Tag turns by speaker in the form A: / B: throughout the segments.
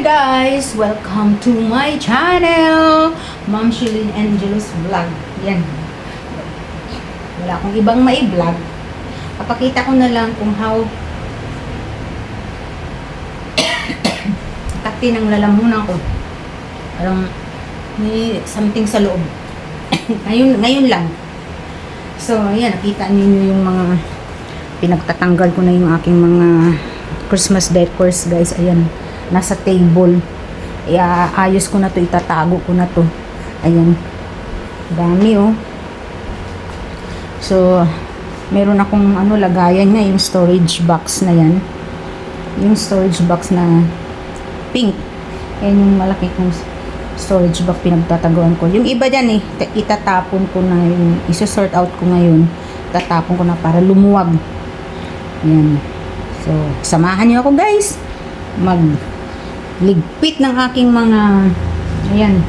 A: guys! Welcome to my channel! Ma'am Shilin Angelos Vlog. Yan. Wala akong ibang mai-vlog. Papakita ko na lang kung how takti ng lalamunan ko. Parang may something sa loob. ngayon lang. So, ayan. Nakita niyo yung mga pinagtatanggal ko na yung aking mga Christmas decors, guys. Ayan. Nasa table. Ayos ko na to, itatago ko na to. Ayan. Dami, oh. So, meron akong lagayan niya, yung storage box na yan. Yung storage box na pink. Ayan yung malaki kong storage box pinagtataguan ko. Yung iba dyan, itatapon ko na yung, isa-sort out ko ngayon. Tatapon ko na para lumuwag. Ayan. So, samahan niyo ako, guys. Ligpit ng aking mga ayan.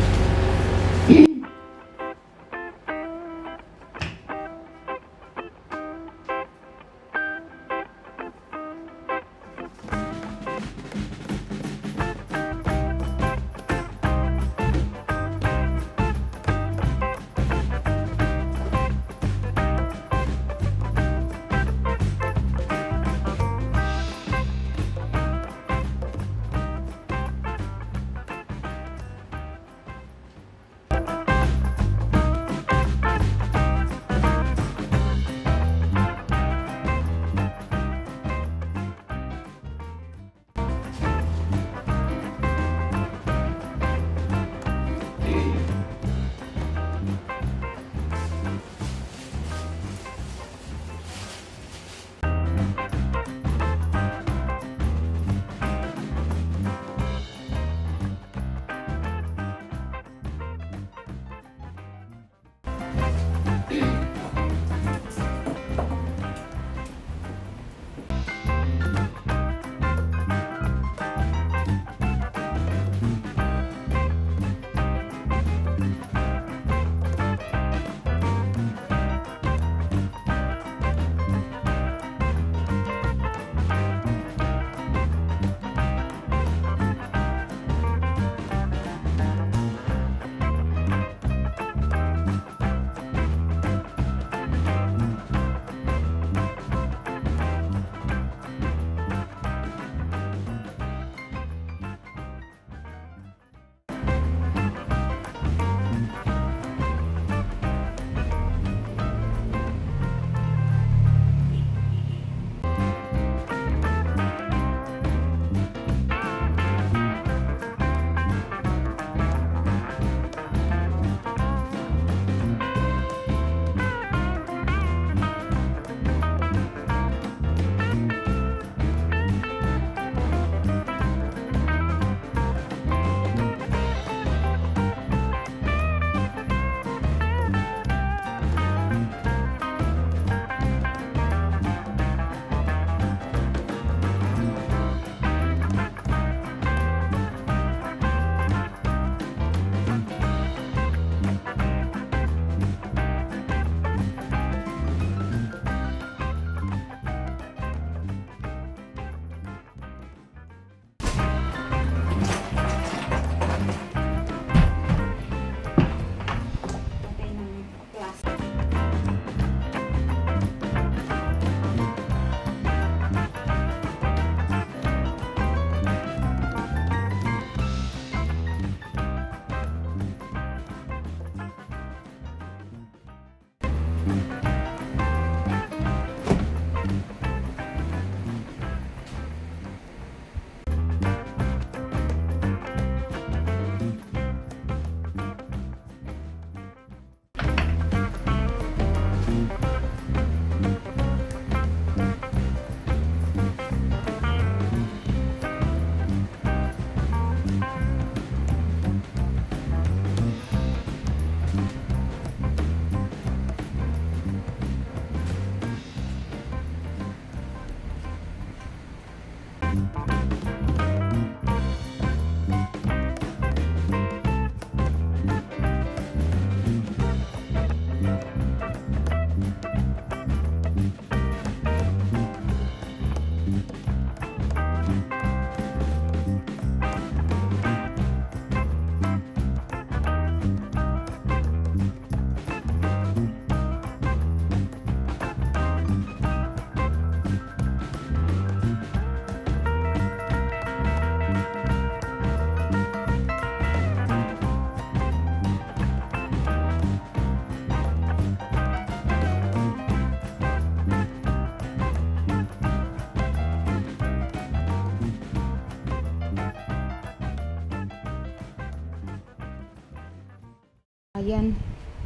A: Ayan,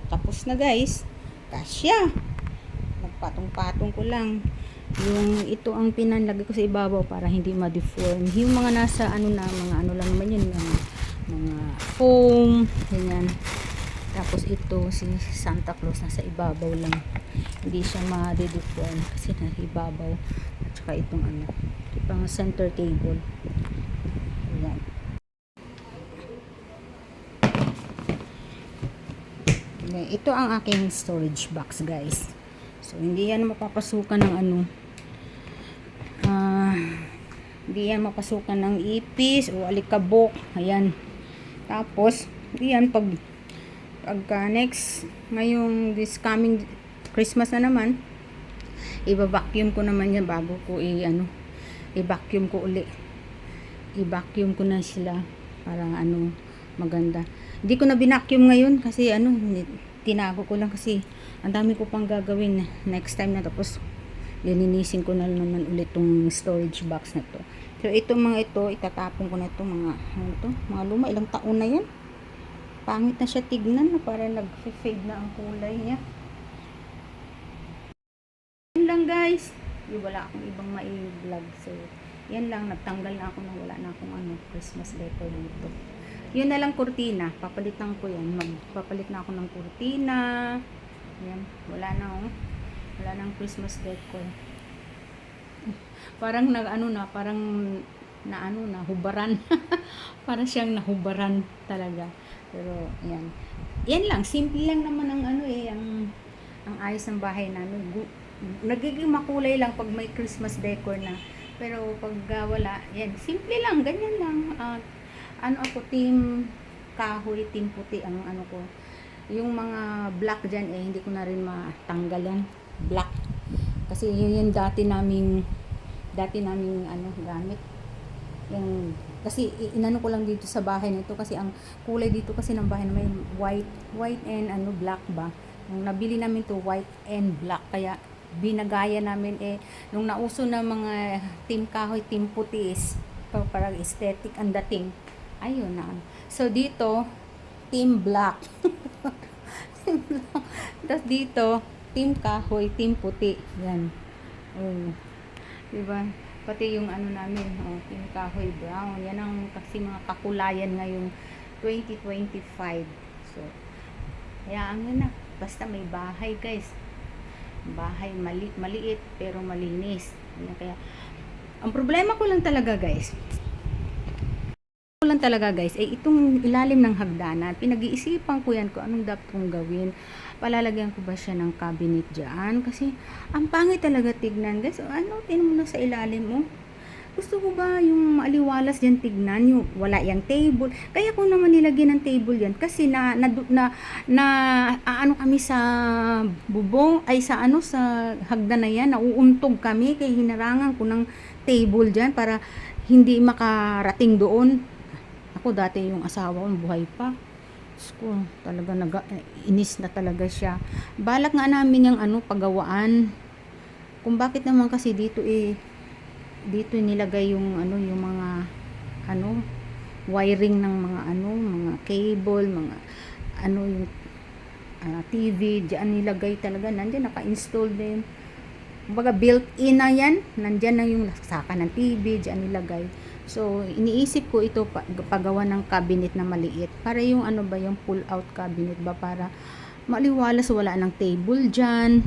A: tapos na guys. Kasya. Nagpatong-patong ko lang. Yung ito ang pinanlagay ko sa ibabaw para hindi ma-deform. Yung mga nasa ano na, mga ano lang naman yun, mga foam, ganyan. Tapos ito, si Santa Claus nasa ibabaw lang. Hindi siya ma-deform kasi nasa ibabaw. At saka itong ano, pang center table. Ayan. Ito ang aking storage box guys. So hindi yan mapapasukan ng ano, hindi yan mapasukan ng ipis o alikabok. Ayan. Tapos yan pagka next ngayong this coming Christmas na naman, i-vacuum ko naman yan bago ko i-vacuum ko uli. I-vacuum ko na sila para ano maganda. Hindi ko na binacuum ngayon kasi ano, tinago ko lang kasi ang dami ko pang gagawin next time na, tapos lilinisin ko na naman ulit tong storage box na to. So ito mga ito, itatapon ko na ito mga luma, ilang taon na yan. Pangit na siya tignan, para nag-fade na ang kulay niya. Yan lang guys. Wala akong ibang mai-vlog. So yan lang, nagtanggal na ako na wala na akong ano, Christmas decor dito. Yun na lang kurtina, papalitan ko yan. Magpapalit na ako ng kurtina. Yan, wala nang Christmas decor. Parang nahubaran. Parang siyang nahubaran talaga. Pero yan. Yan lang, simple lang naman ang ang ayos ng bahay namin. Nagiging makulay lang pag may Christmas decor na. Pero pag wala, yan, simple lang, ganyan lang. Ako, team kahoy, team puti ang ano ko. Yung mga black dyan, hindi ko na rin matanggal yan. Black. Kasi yun dati naming gamit. Kasi inano ko lang dito sa bahay nito kasi ang kulay dito kasi ng bahay na may white and black ba. Nung nabili namin to white and black, kaya binagaya namin nung nauso na mga team kahoy, team puti is parang aesthetic ang dating. Ayun na. So dito team black. Tapos dito team kahoy, team puti. Yan. Diba? Pati yung namin, team kahoy brown. Yan ang kasi mga kakulayan ngayong 2025. So, hayaan nyo na. Basta may bahay guys. Bahay maliit pero malinis. Yan, kaya, ang problema ko lang talaga guys, itong ilalim ng hagdanan, pinag-iisipan ko yan kung anong dapat kong gawin. Palalagyan ko ba siya ng cabinet dyan? Kasi, ang pangit talaga tignan. Guys, tingnan mo na sa ilalim mo. Gusto ko ba yung maaliwalas dyan tignan? Yung wala yung table. Kaya kung naman nilagyan ng table yan, kasi kami sa bubong, sa hagdan na yan, nauuntog kami, kaya hinarangan ko ng table dyan para hindi makarating doon. Ako dati yung asawa ko, buhay pa. Ko talaga inis na talaga siya. Balak nga namin yung pagawaan. Kung bakit naman kasi dito nilagay yung yung mga wiring ng mga mga cable, mga yung TV, diyan nilagay talaga, nandiyan naka-install din. Kumbaga built-in na yan, nandiyan na yung saka ng TV, diyan nilagay. So, iniisip ko ito paggawa ng cabinet na maliit. Para yung yung pull-out cabinet ba, para maliwalas, wala ng table dyan.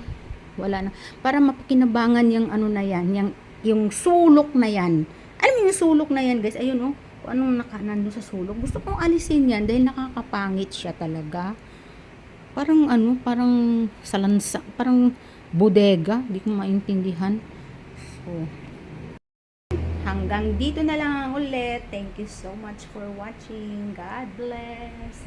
A: Wala na. Para mapakinabangan yung na yan, yung sulok na yan. Alam mo yung sulok na yan, guys? Ayun, kung anong nandun sa sulok. Gusto kong alisin yan dahil nakakapangit siya talaga. Parang parang salansa, parang bodega. Hindi ko maintindihan. So, hanggang dito na lang ulit. Thank you so much for watching. God bless.